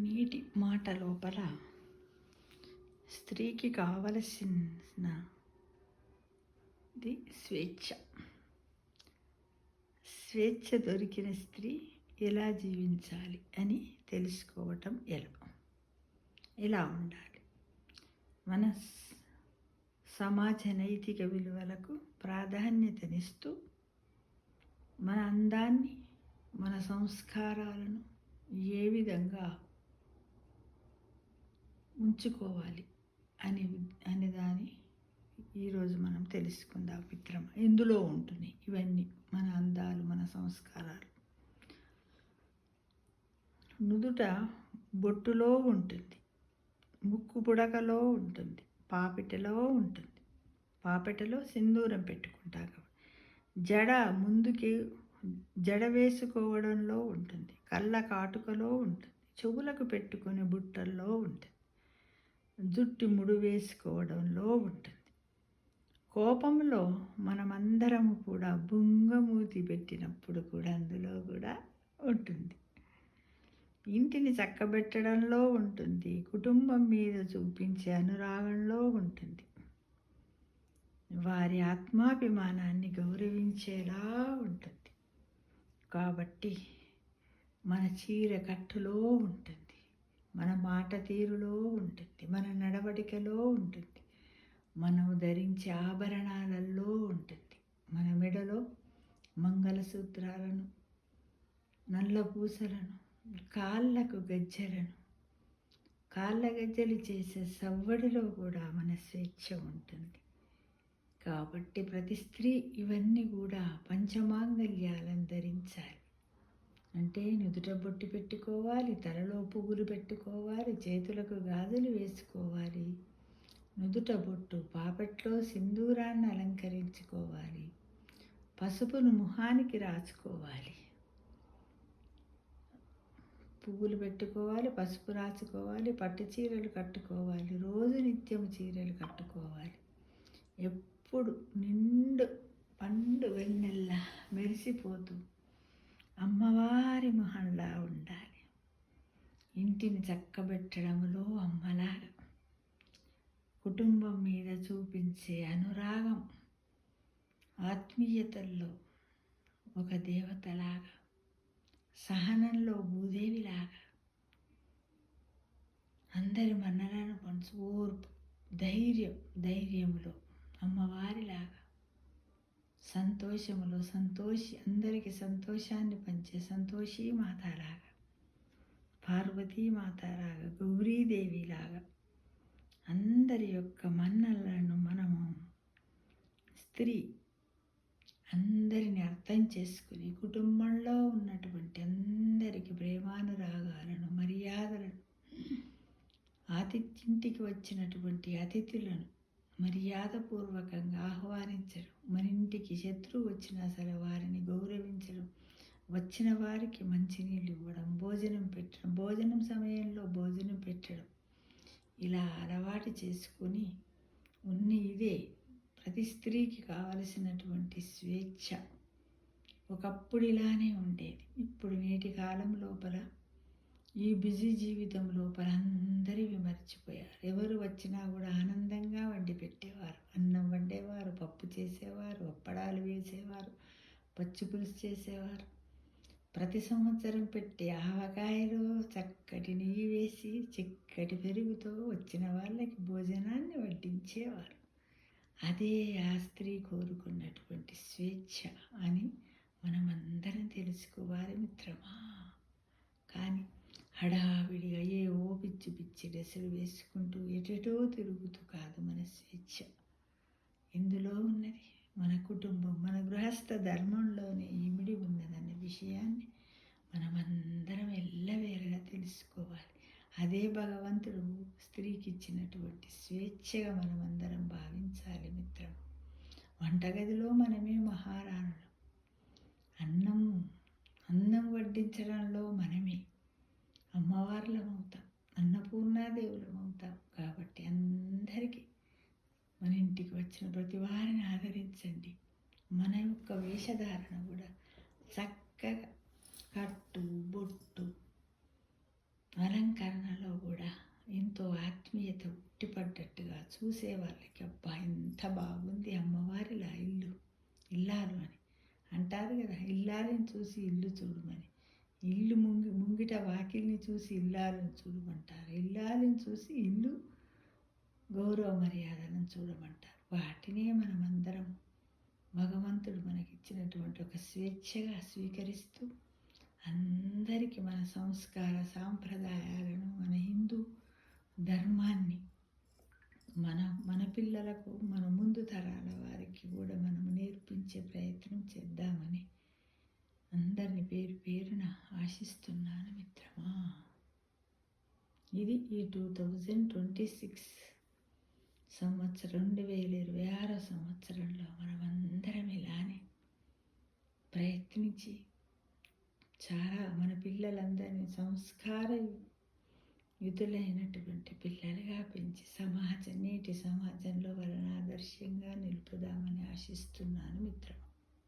నీటి మాట లోపల స్త్రీకి కావలసినది స్వేచ్ఛ. స్వేచ్ఛ దొరికిన స్త్రీ ఎలా జీవించాలి అని తెలుసుకోవటం ఎలా ఉండాలి. మన సమాజ నైతిక విలువలకు ప్రాధాన్యతనిస్తూ మన అందాన్ని, మన సంస్కారాలను ఏ విధంగా ఉంచుకోవాలి అనే దాన్ని ఈరోజు మనం తెలుసుకుందాం మిత్రమా. ఇందులో ఉంటున్నాయి ఇవన్నీ, మన అందాలు, మన సంస్కారాలు. నుదుట బొట్టులో ఉంటుంది, ముక్కు పుడకలో ఉంటుంది, పాపిటలో ఉంటుంది. పాపిటలో సింధూరం పెట్టుకుంటాం. జడ వేసుకోవడంలో ఉంటుంది, కళ్ళ కాటుకలో ఉంటుంది, చెవులకు పెట్టుకునే బుట్టల్లో ఉంటుంది, జుట్టు ముడి వేసుకోవడంలో ఉంటుంది. కోపంలో మనమందరము కూడా బుంగమూతి పెట్టినప్పుడు కూడా అందులో కూడా ఉంటుంది. ఇంటిని చక్కబెట్టడంలో ఉంటుంది, కుటుంబం మీద చూపించే అనురాగంలో ఉంటుంది, వారి ఆత్మాభిమానాన్ని గౌరవించేలా ఉంటుంది. కాబట్టి మన చీర కట్టులో ఉంటుంది, మన మాట తీరులో ఉంటుంది, మన నడవడికలో ఉంటుంది, మనము ధరించే ఆభరణాలలో ఉంటుంది. మన మెడలో మంగళసూత్రాలను, నల్ల పూసలను, కాళ్ళకు గజ్జెలను, కాళ్ళ గజ్జెలు చేసే సవ్వడిలో కూడా మన స్వేచ్ఛ ఉంటుంది. కాబట్టి ప్రతి స్త్రీ ఇవన్నీ కూడా పంచమాంగల్యాలను ధరించాలి. అంటే నుదుట బొట్టు పెట్టుకోవాలి, తలలో పువ్వులు పెట్టుకోవాలి, చేతులకు గాజులు వేసుకోవాలి, నుదుట బొట్టు, పాపెట్లో సింధూరాన్ని అలంకరించుకోవాలి, పసుపును ముఖానికి రాసుకోవాలి, పువ్వులు పెట్టుకోవాలి, పసుపు రాసుకోవాలి, పట్టు చీరలు కట్టుకోవాలి, రోజు నిత్యం చీరలు కట్టుకోవాలి. ఎప్పుడు నిండు పండు వెన్నెల్లా మెరిసిపోతూ అమ్మవారి మొహంలా ఉండాలి. ఇంటిని చక్కబెట్టడంలో అమ్మలాగా, కుటుంబం మీద చూపించే అనురాగం, ఆత్మీయతల్లో ఒక దేవతలాగా, సహనంలో భూదేవిలాగా, అందరి మన్నలను పంచు ఓర్పు, ధైర్యంలో అమ్మవారిలాగా, సంతోషములో అందరికీ సంతోషాన్ని పంచే సంతోషీ మాతలాగా, పార్వతీ మాతలాగా, గౌరీదేవిలాగా అందరి యొక్క మన్నలను మనము స్త్రీ అందరిని అర్థం చేసుకుని కుటుంబంలో ఉన్నటువంటి అందరికీ ప్రేమానురాగాలను, మర్యాదలను, ఇంటికి వచ్చినటువంటి అతిథులను మర్యాదపూర్వకంగా ఆహ్వానించడం, మన ఇంటికి శత్రువు వచ్చినా సరే వారిని గౌరవించడం, వచ్చిన వారికి మంచినీళ్ళు ఇవ్వడం, భోజనం పెట్టడం, భోజనం సమయంలో భోజనం పెట్టడం, ఇలా అలవాటు చేసుకొని ఇదే ప్రతి స్త్రీకి కావలసినటువంటి స్వేచ్ఛ. ఒకప్పుడు ఇలానే ఉండేది. ఇప్పుడు నేటి కాలం లోపల ఈ బిజీ జీవితం లోపల అందరివి మర్చిపోయారు. ఎవరు వచ్చినా కూడా ఆనందంగా వండి పెట్టేవారు, అన్నం వండేవారు, పప్పు చేసేవారు, అప్పడాలు వేసేవారు, పచ్చి పులుసు చేసేవారు. ప్రతి సంవత్సరం పెట్టే ఆవకాయలో చక్కటి నెయ్యి వేసి చిక్కటి పెరుగుతో వచ్చిన వాళ్ళకి భోజనాన్ని వడ్డించేవారు. అదే ఆ స్త్రీ కోరుకున్నటువంటి స్వేచ్ఛ అని మనమందరం తెలుసుకోవాలి మిత్రమా. కానీ హడావిడిగా పిచ్చి డ్రెస్సులు వేసుకుంటూ ఎటెటో తిరుగుతూ కాదు మన స్వేచ్ఛ. ఇందులో ఉన్నది మన కుటుంబం, మన గృహస్థ ధర్మంలోనే ఇమిడి ఉన్నదన్న విషయాన్ని మనమందరం ఎల్లవేళలా తెలుసుకోవాలి. అదే భగవంతుడు స్త్రీకి ఇచ్చినటువంటి స్వేచ్ఛగా మనమందరం భావించాలి మిత్రం. వంటగదిలో మనమే మహారాణులు, అన్నం వడ్డించడంలో మనమే అమ్మవార్లం అవుతాం, అన్నపూర్ణాదేవులం అవుతాం. కాబట్టి అందరికీ మన ఇంటికి వచ్చిన ప్రతి వారిని ఆదరించండి. మన యొక్క వేషధారణ కూడా చక్కగా కట్టు, బొట్టు, అలంకరణలో కూడా ఎంతో ఆత్మీయత ఉట్టిపడ్డట్టుగా చూసే వాళ్ళకి అబ్బా ఎంత బాగుంది అమ్మవారిలా ఇల్లు ఇల్లాలు అని అంటారు కదా, ఇల్లాలని చూసి ఇల్లు చూడమని. ఇల్లు ముంగిట వాకిల్ని చూసి ఇల్లాలను చూడమంటారు, ఇల్లాలని చూసి ఇల్లు గౌరవ మర్యాదలను చూడమంటారు. వాటినే మనమందరం భగవంతుడు మనకిచ్చినటువంటి ఒక స్వేచ్ఛగా స్వీకరిస్తూ అందరికీ మన సంస్కార సాంప్రదాయాలను, మన హిందూ ధర్మాన్ని మన పిల్లలకు, మన ముందు తరాల వారికి కూడా మనము నేర్పించే ప్రయత్నం చేద్దామని అందరిని పేరు పేరున ఆశిస్తున్నాను మిత్రమా. ఇది ఈ 2026 సంవత్సరం 2026 సంవత్సరంలో మనమందరం ఇలానే ప్రయత్నించి చాలా మన పిల్లలందరినీ సంస్కార యుతులైనటువంటి పిల్లలుగా పెంచి నేటి సమాజంలో వాళ్ళని ఆదర్శంగా నిలుపుదామని ఆశిస్తున్నాను మిత్రమా.